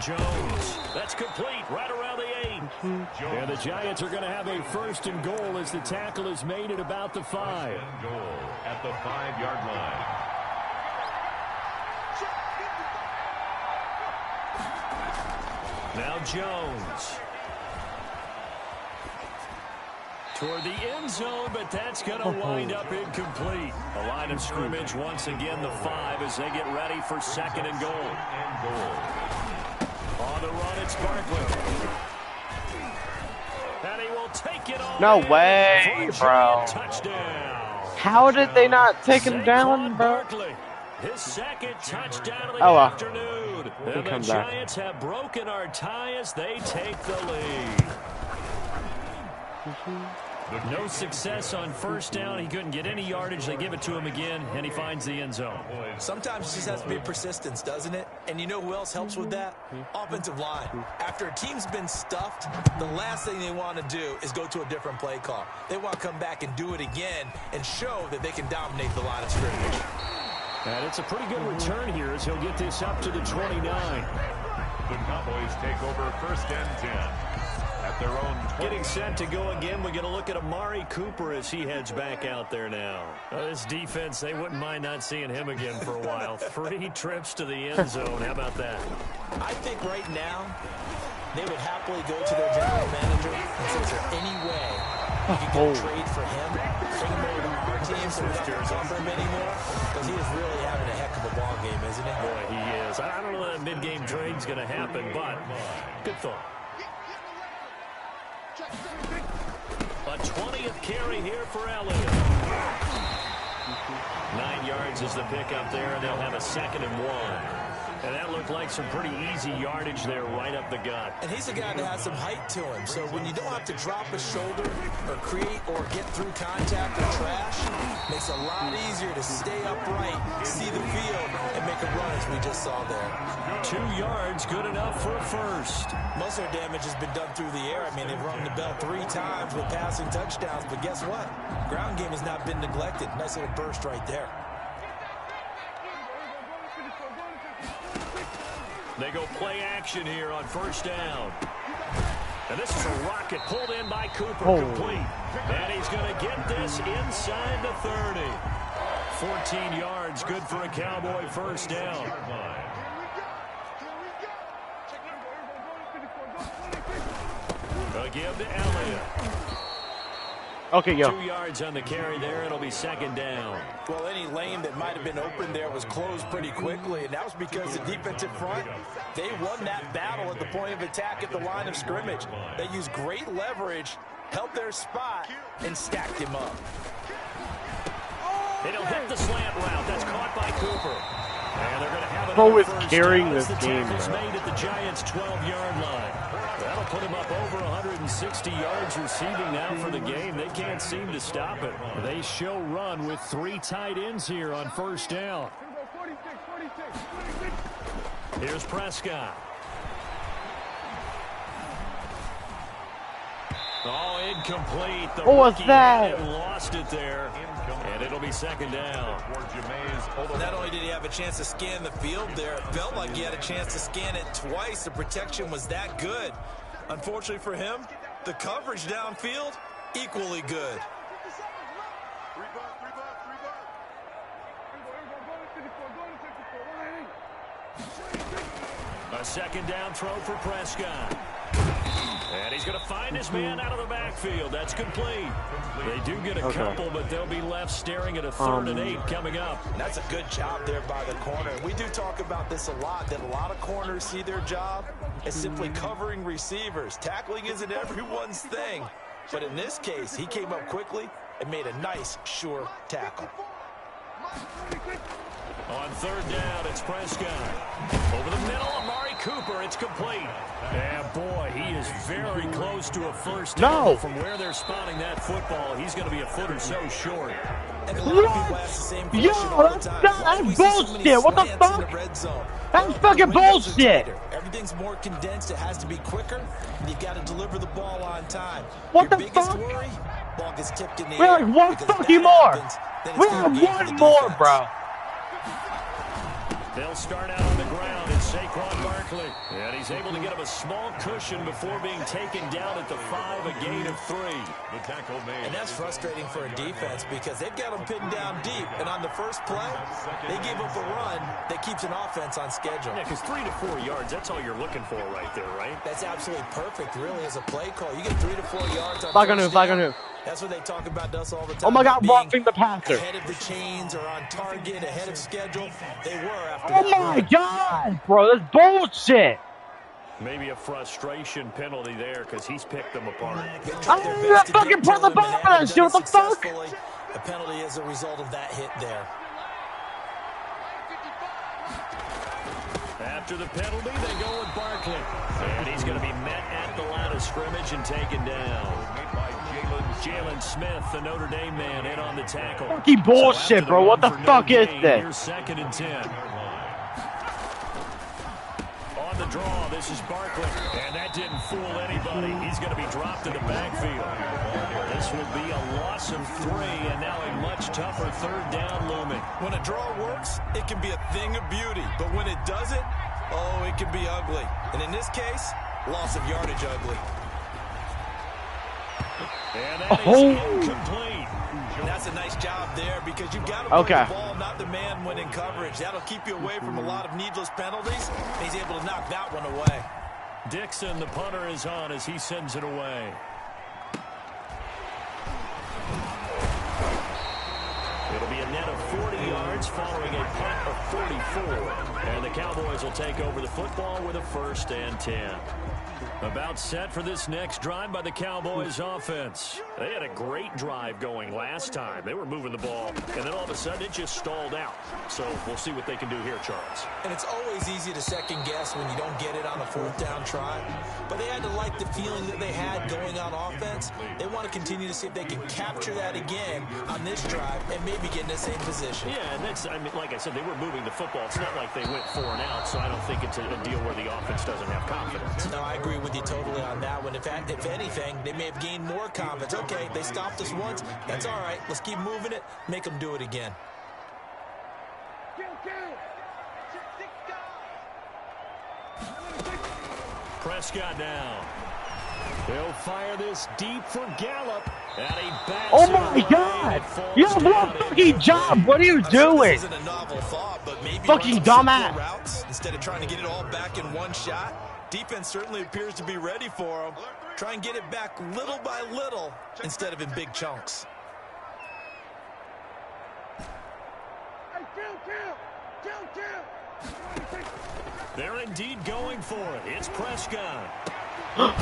Jones. That's complete right around the 8. And the Giants are going to have a 1st and goal as the tackle is made at about the 5. Goal at the 5-yard line. Now Jones. Toward the end zone, but that's going to wind up incomplete. The line of scrimmage once again the 5 as they get ready for 2nd and goal. On the run, it's Barkley. He'll take it all. No way, bro. Touchdown. How did they not take him down, bro? Barkley, his second touchdown of the Oh, well. afternoon. And the Giants have broken our tie as they take the lead. No success on first down. He couldn't get any yardage. They give it to him again, and he finds the end zone. Sometimes it just has to be persistence, doesn't it? And you know who else helps with that? Offensive line. After a team's been stuffed, the last thing they want to do is go to a different play call. They want to come back and do it again and show that they can dominate the line of scrimmage. And it's a pretty good return here as he'll get this up to the 29. The Cowboys take over first and 10. At their own 20. Getting set to go again. We're going to look at Amari Cooper as he heads back out there now. This defense, they wouldn't mind not seeing him again for a while. 3 trips to the end zone. How about that? I think right now they would happily go to their general manager and say, is there any way you can get a trade for him? Bring him over to our team so we don't have to offer him anymore? Because he is really having a heck of a ball game, isn't he? Boy, he is. I don't know that a mid-game trade's going to happen, but good thought. A 20th carry here for Elliott. 9 yards is the pickup there, and they'll have a 2nd and 1. And that looked like some pretty easy yardage there right up the gut. And he's a guy that has some height to him. So when you don't have to drop a shoulder or create or get through contact or trash, makes it a lot easier to stay upright, see the field, and make a run as we just saw there. 2 yards, good enough for a first. Most of their damage has been done through the air. I mean, they've rung the bell 3 times with passing touchdowns. But guess what? Ground game has not been neglected. Nice little burst right there. They go play action here on first down. And this is a rocket pulled in by Cooper, complete. And he's going to get this inside the 30. 14 yards, good for a Cowboy first down. A give to Elliott. Okay, yo. 2 yards on the carry there. It'll be 2nd down. Well, any lane that might have been open there was closed pretty quickly, and that was because the defensive front, they won that battle at the point of attack at the line of scrimmage. They used great leverage, held their spot, and stacked him up. It'll hit the slant route. That's caught by Cooper. And they're going to have it. Bro is carrying this game, bro. Made at the Giants' 12-yard line. That'll put him up over 160 yards receiving now for the game. They can't seem to stop it. They show run with 3 tight ends here on first down. Here's Prescott. Oh, incomplete. The what was that? Lost it there. And it'll be 2nd down. Not only did he have a chance to scan the field there, it felt like he had a chance to scan it twice. The protection was that good. Unfortunately for him, the coverage downfield, equally good. A 2nd down throw for Prescott. And he's going to find his man out of the backfield. That's complete. They do get a couple, but they'll be left staring at a 3rd and 8 coming up. That's a good job there by the corner. We do talk about this a lot, that a lot of corners see their job as simply covering receivers. Tackling isn't everyone's thing. But in this case, he came up quickly and made a nice, sure tackle. On 3rd down, it's Prescott. Over the middle, Amari Cooper. It's complete. And boy, he is very close to a first down. From where they're spotting that football, he's going to be a foot or so short. And a lot of people ask the same question all the time. That's bullshit. What the fuck? That's fucking bullshit. Everything's more condensed. It has to be quicker, and you've got to deliver the ball on time. What Your the biggest fuck? worry, ball gets tipped in the We air. have one fucking more. We have one more, bro. They'll start out on the ground. It's Saquon Barkley. And he's able to get him a small cushion before being taken down at the 5, a gain of 3. The tackle made. And that's frustrating for a defense because they've got them pinned down deep. And on the first play, they give up a run that keeps an offense on schedule. Yeah, because 3 to 4 yards, that's all you're looking for right there, right? That's absolutely perfect, really, as a play call. You get 3 to 4 yards on Flag on first who? down. That's what they talk about us all the time. Oh my God, roughing the passer. Ahead of the chains or on target, ahead of schedule. They were after Oh my God, bro, that's bullshit. Maybe a frustration penalty there because he's picked them apart. I'm not fucking put the ball on that shit. What the fuck? A penalty as a result of that hit there. After the penalty, they go with Barkley. And he's going to be met at the line of scrimmage and taken down. Jalen Smith, the Notre Dame man, in on the tackle. Fucking bullshit, bro. What the fuck is this? Here's 2nd and 10. On the draw, this is Barkley. And that didn't fool anybody. He's going to be dropped in the backfield. This will be a loss of 3, and now a much tougher 3rd down looming. When a draw works, it can be a thing of beauty. But when it doesn't, oh, it can be ugly. And in this case, loss of yardage ugly. And that is incomplete. And that's a nice job there because you've got to play the ball, not the man when in coverage. That'll keep you away from a lot of needless penalties. He's able to knock that one away. Dixon, the punter, is on as he sends it away. It'll be a net of 40 yards following a punt of 44. And the Cowboys will take over the football with a 1st and 10. About set for this next drive by the Cowboys offense. They had a great drive going last time. They were moving the ball, and then all of a sudden it just stalled out. So we'll see what they can do here, Charles. And it's always easy to second guess when you don't get it on a 4th down try. But they had to like the feeling that they had going on offense. They want to continue to see if they can capture that again on this drive and maybe get in the same position. Yeah, and that's, I mean, like I said, they were moving the football. It's not like they went 4 and out, so I don't think it's a deal where the offense doesn't have confidence. No, I agree with you totally on that one. If anything, they may have gained more confidence. Okay, they stopped us once. That's all right. Let's keep moving it. Make them do it again. Prescott now. He'll fire this deep for Gallup. Oh my God! You have one fucking job. What are you doing? This isn't a novel thought, but maybe fucking dumbass. Instead of trying to get it all back in one shot, defense certainly appears to be ready for him. Try and get it back little by little instead of in big chunks. They're indeed going for it. It's Prescott. Cooper.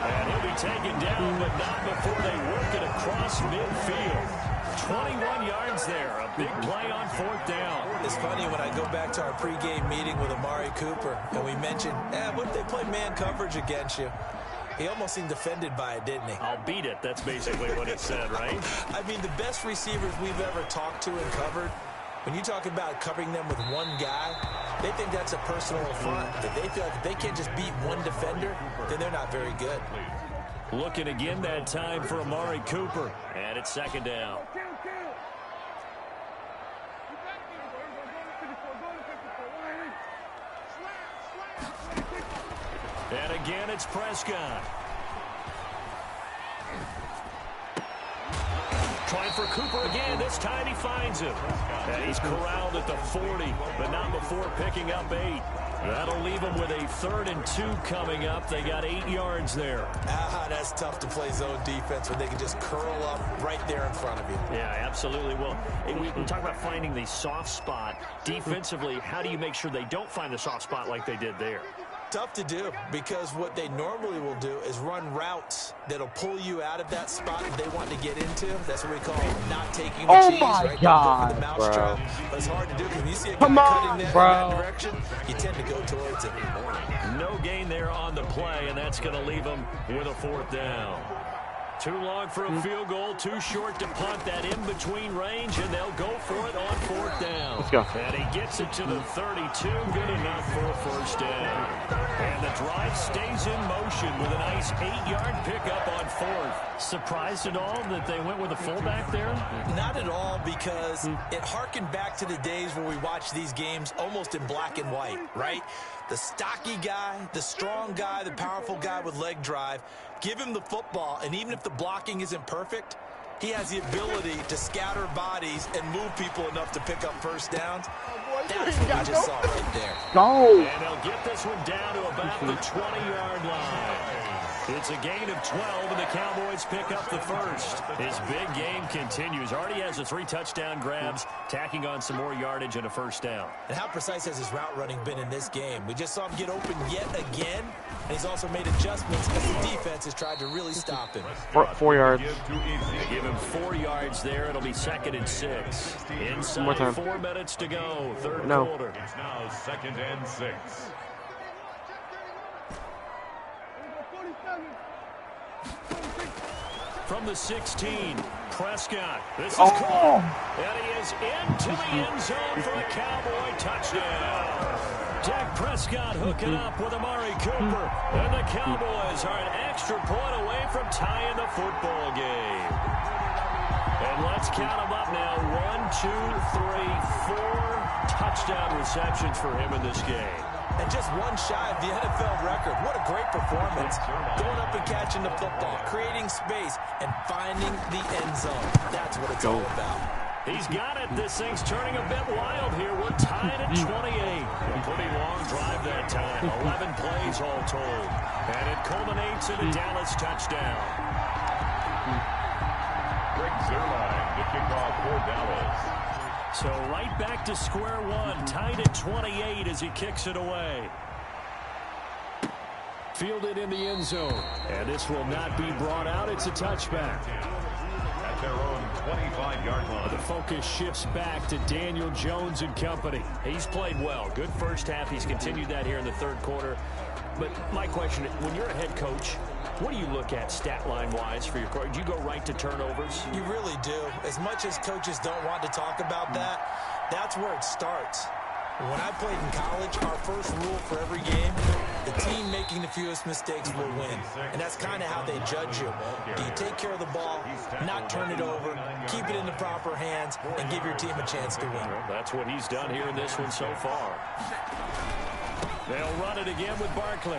And he'll be taken down, but not before they work it across midfield. 21 yards there. A big play on 4th down. It's funny when I go back to our pregame meeting with Amari Cooper, and we mentioned, what if they play man coverage against you? He almost seemed offended by it, didn't he? I'll beat it. That's basically what it said, right? I mean, the best receivers we've ever talked to and covered, when you talk about covering them with one guy, they think that's a personal affront. That they feel like if they can't just beat one defender, then they're not very good. Looking again that time for Amari Cooper. And it's 2nd down. And again, it's Prescott. Trying for Cooper again. This time he finds him. And he's corralled at the 40, but not before picking up 8. That'll leave them with a 3rd and 2 coming up. They got 8 yards there. That's tough to play zone defense when they can just curl up right there in front of you. Yeah, absolutely. Well, we talk about finding the soft spot. Defensively, how do you make sure they don't find the soft spot like they did there? Tough to do because what they normally will do is run routes that'll pull you out of that spot that they want to get into. That's what we call not taking the cheese. My right? God, the mouse bro. trap. But it's hard to do because when you see a guy cutting that in that direction, you tend to go towards it. No gain there on the play, and that's going to leave them with a 4th down. Too long for a field goal, too short to punt that in-between range, and they'll go for it on 4th down. Let's go. And he gets it to the 32, good enough for a 1st down. And the drive stays in motion with a nice 8-yard pickup on 4th. Surprised at all that they went with a fullback there? Not at all, because it harkened back to the days where we watched these games almost in black and white, right? The stocky guy, the strong guy, the powerful guy with leg drive. Give him the football, and even if the blocking isn't perfect, he has the ability to scatter bodies and move people enough to pick up 1st downs. That's what we just saw right there. Go. And they'll get this one down to about the 20-yard line. It's a gain of 12, and the Cowboys pick up the first. His big game continues. Already has the 3 touchdown grabs, tacking on some more yardage and a first down. And how precise has his route running been in this game? We just saw him get open yet again, and he's also made adjustments as the defense has tried to really stop him. 4 yards. They give him 4 yards there. It'll be 2nd and 6. Inside 4 minutes to go, third quarter. It's now 2nd and 6. From the 16, Prescott. This is caught. And he is into the end zone for a Cowboy touchdown. Dak Prescott hooking up with Amari Cooper. And the Cowboys are an extra point away from tying the football game. And let's count them up now. 1, 2, 3, 4 touchdown receptions for him in this game. And just one shy of the NFL record. What a great performance. Going up and catching the football, creating space, and finding the end zone. That's what it's all about. He's got it. This thing's turning a bit wild here. We're tied at 28. A pretty long drive that time. 11 plays all told. And it culminates in a Dallas touchdown. Greg Zuerlein, the kickoff for Dallas. So right back to square one, tied at 28 as he kicks it away. Fielded in the end zone. And this will not be brought out. It's a touchback. At their own 25-yard line. The focus shifts back to Daniel Jones and company. He's played well. Good first half. He's continued that here in the third quarter. But my question, when you're a head coach, what do you look at stat line-wise for your coach? Do you go right to turnovers? You really do. As much as coaches don't want to talk about that, that's where it starts. When I played in college, our first rule for every game, the team making the fewest mistakes will win. And that's kind of how they judge you. Do you take care of the ball, not turn it over, keep it in the proper hands, and give your team a chance to win? Well, that's what he's done here in this one so far. They'll run it again with Barkley.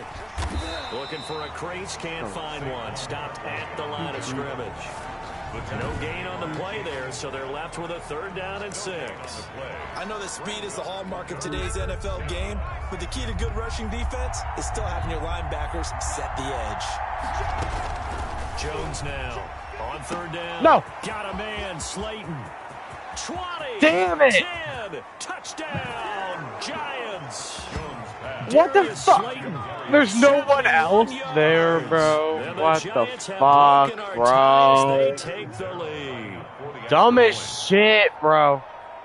Looking for a crease, can't find one. Stopped at the line of scrimmage. No gain on the play there, so they're left with a 3rd down and 6. I know that speed is the hallmark of today's NFL game, but the key to good rushing defense is still having your linebackers set the edge. Jones now on 3rd down. No. Got a man, Slayton. 20. Damn it. 10. Touchdown, Giants. What the fuck? There's no one else there, bro. What the fuck, bro? Dumb as shit, bro.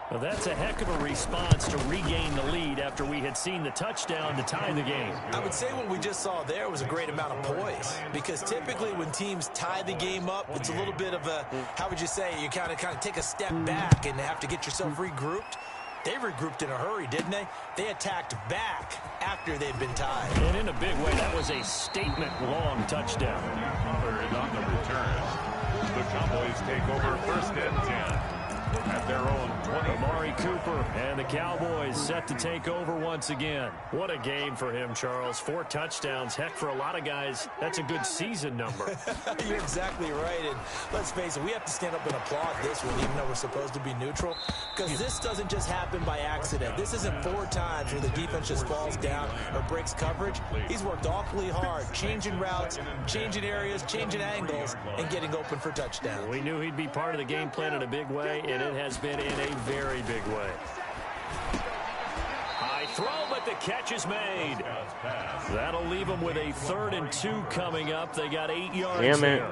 Well, that's a heck of a response to regain the lead after we had seen the touchdown to tie the game. I would say what we just saw there was a great amount of poise, because typically when teams tie the game up, it's a little bit of a, how would you say, you kind of take a step back and have to get yourself regrouped. They regrouped in a hurry, didn't they? They attacked back after they'd been tied. And in a big way, that was a statement-long touchdown. Third on the return. The Cowboys take over 1st and 10. At their own 20. Amari Cooper and the Cowboys set to take over once again. What a game for him, Charles. 4 touchdowns. Heck, for a lot of guys, that's a good season number. You're exactly right. And let's face it, we have to stand up and applaud this one, even though we're supposed to be neutral, because this doesn't just happen by accident. This isn't 4 times where the defense just falls down or breaks coverage. He's worked awfully hard, changing routes, changing areas, changing angles, and getting open for touchdowns. We knew he'd be part of the game plan in a big way, and it has been in a very big way. High throw, but the catch is made. That'll leave them with a 3rd and 2 coming up. They got 8 yards. Damn it.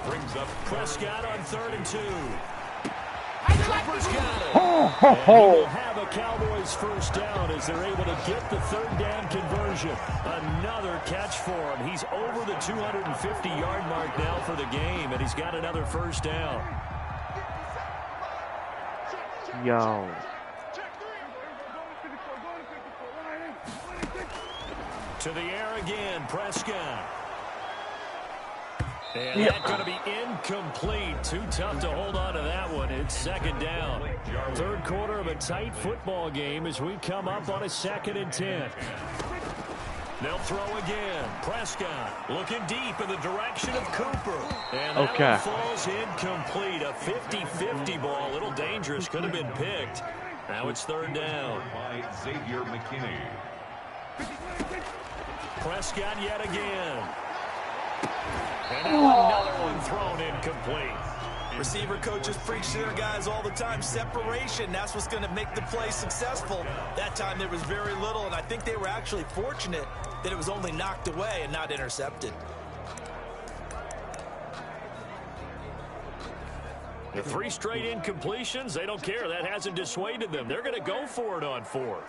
Brings up Prescott on 3rd and 2. Cooper's got it. Ho, And he will have a Cowboys first down as they're able to get the 3rd down conversion. Another catch for him. He's over the 250-yard mark now for the game, and he's got another first down. Yo. To the air again, Prescott. And that's going to be incomplete. Too tough to hold on to that one. It's 2nd down. Third quarter of a tight football game as we come up on a 2nd and 10. They'll throw again. Prescott looking deep in the direction of Cooper. And that one falls incomplete. A 50-50 ball. A little dangerous. Could have been picked. Now it's 3rd down. By Xavier McKinney. Prescott yet again. And another one thrown incomplete. Receiver coaches preach to their guys all the time. Separation, that's what's going to make the play successful. That time there was very little, and I think they were actually fortunate that it was only knocked away and not intercepted. The 3 straight incompletions, they don't care. That hasn't dissuaded them. They're going to go for it on 4th.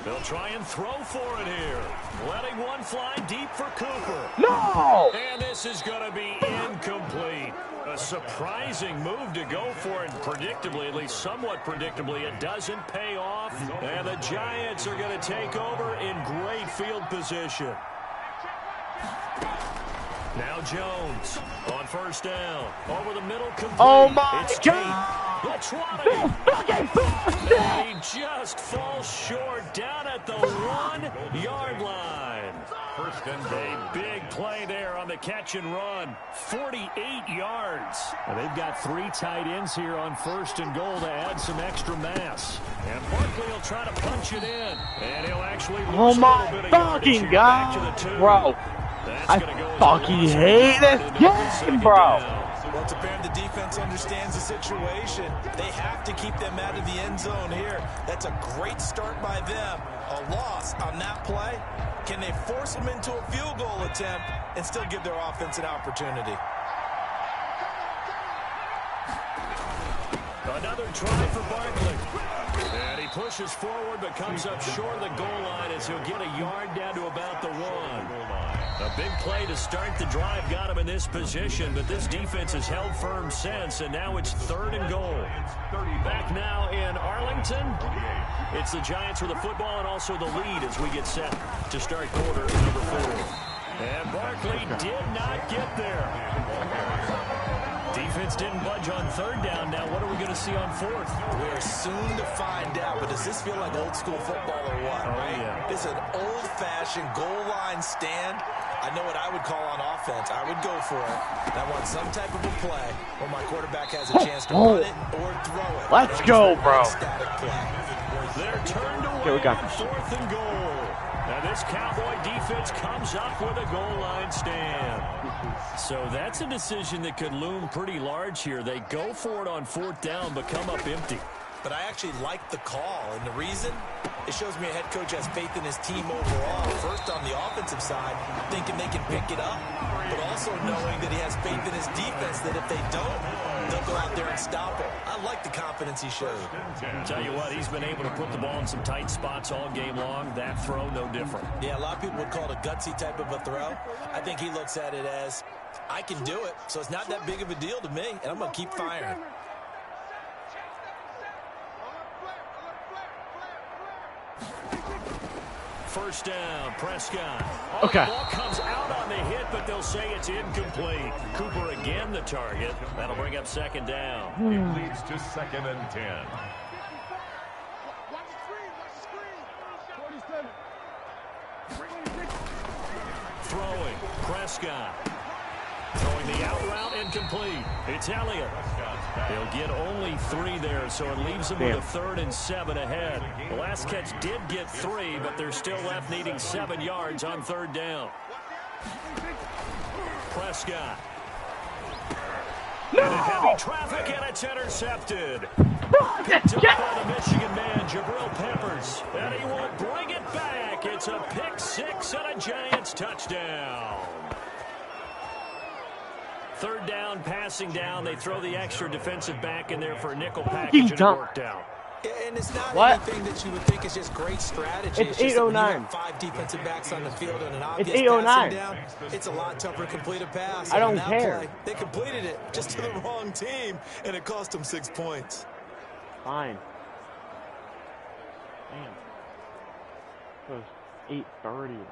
They'll try and throw for it here. Letting one fly deep for Cooper. No! And this is going to be incomplete. A surprising move to go for it. Predictably, at least somewhat predictably, it doesn't pay off. And the Giants are going to take over in great field position. Now Jones on 1st down. Over the middle, complete. Oh my it's God! The 20. And he just falls short down at the 1-yard line. First and A big play there on the catch and run. 48 yards. And they've got 3 tight ends here on 1st and goal to add some extra mass. And Barkley will try to punch it in. And he'll actually lose Oh a my little bit of yardage fucking here. Back to the God, 2. bro. That's I gonna go as a fucking loss. hate this game, bro. Well, it's apparent the defense understands the situation. They have to keep them out of the end zone here. That's a great start by them. A loss on that play. Can they force them into a field goal attempt and still give their offense an opportunity? Another try for Barkley. And he pushes forward but comes up short of the goal line as he'll get a yard down to about the 1. A big play to start the drive got him in this position, but this defense has held firm since, and now it's 3rd and goal. Back now in Arlington. It's the Giants with the football and also the lead as we get set to start quarter number 4. And Barkley did not get there. Defense didn't budge on 3rd down. Now what are we going to see on 4th? We're soon to find out, but does this feel like old school football or what, right? Yeah. It's an old-fashioned goal line stand. I know what I would call on offense. I would go for it. I want some type of a play where my quarterback has a chance to run it or throw it. Let's go, bro. Static play. They're turned away Okay, we got on this. 4th and goal. Now this Cowboy defense comes up with a goal line stand. So that's a decision that could loom pretty large here. They go for it on 4th down, but come up empty. But I actually like the call, and the reason? It shows me a head coach has faith in his team overall. First, on the offensive side, thinking they can pick it up, but also knowing that he has faith in his defense that if they don't, they'll go out there and stop him. I like the confidence he showed. Tell you what, he's been able to put the ball in some tight spots all game long. That throw, no different. Yeah, a lot of people would call it a gutsy type of a throw. I think he looks at it as, I can do it, so it's not that big of a deal to me, and I'm going to keep firing. First down, Prescott. Okay. The ball comes out on the hit, but they'll say it's incomplete. Cooper again the target. That'll bring up 2nd down. It leads to 2nd and 10. Throwing, Prescott. Throwing the out route, incomplete. It's Elliott. They'll get only 3 there, so it leaves them with a 3rd and 7 ahead. The last catch did get 3, but they're still left needing 7 yards on 3rd down. Prescott. No! Heavy traffic, and it's intercepted. Picked up by the Michigan man, Jabril Peppers. And he will bring it back. It's a pick 6 and a Giants touchdown. 3rd down, passing down. They throw the extra defensive back in there for a nickel package, and it worked out. And it's not What? anything that you would think is just great strategy. It's just that when you 8:09. have 5 defensive backs on the field and an obvious It's 8:09. passing down, it's a lot tougher to complete a pass. I don't And on that care. play, they completed it just to the wrong team, and it cost them 6 points. Fine. Damn. It was 8:30.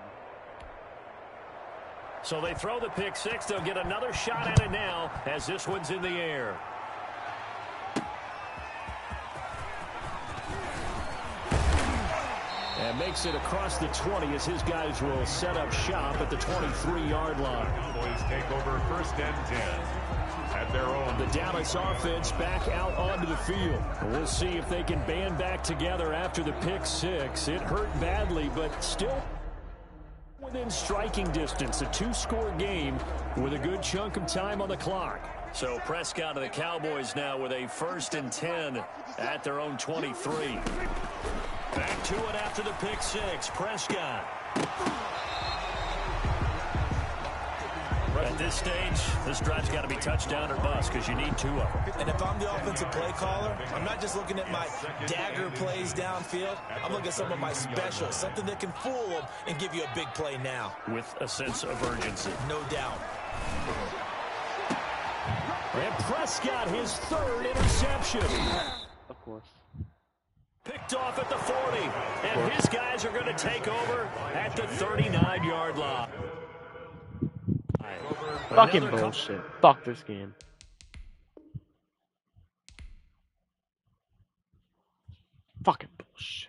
So they throw the pick 6. They'll get another shot at it now as this one's in the air. And makes it across the 20 as his guys will set up shop at the 23-yard line. Cowboys take over 1st and 10 at their own. The Dallas offense back out onto the field. We'll see if they can band back together after the pick 6. It hurt badly, but still Within striking distance, a 2-score game with a good chunk of time on the clock. So Prescott and the Cowboys now with a 1st and 10 at their own 23. Back to it after the pick six. Prescott. At this stage, this drive's got to be touchdown or bust because you need 2 of them. And if I'm the offensive play caller, I'm not just looking at my dagger plays downfield. I'm looking at some of my specials, something that can fool them and give you a big play now. With a sense of urgency. No doubt. And Prescott, his 3rd interception. Of course. Picked off at the 40. And his guys are going to take over at the 39-yard line. Fucking bullshit. Fuck this game. Fucking bullshit.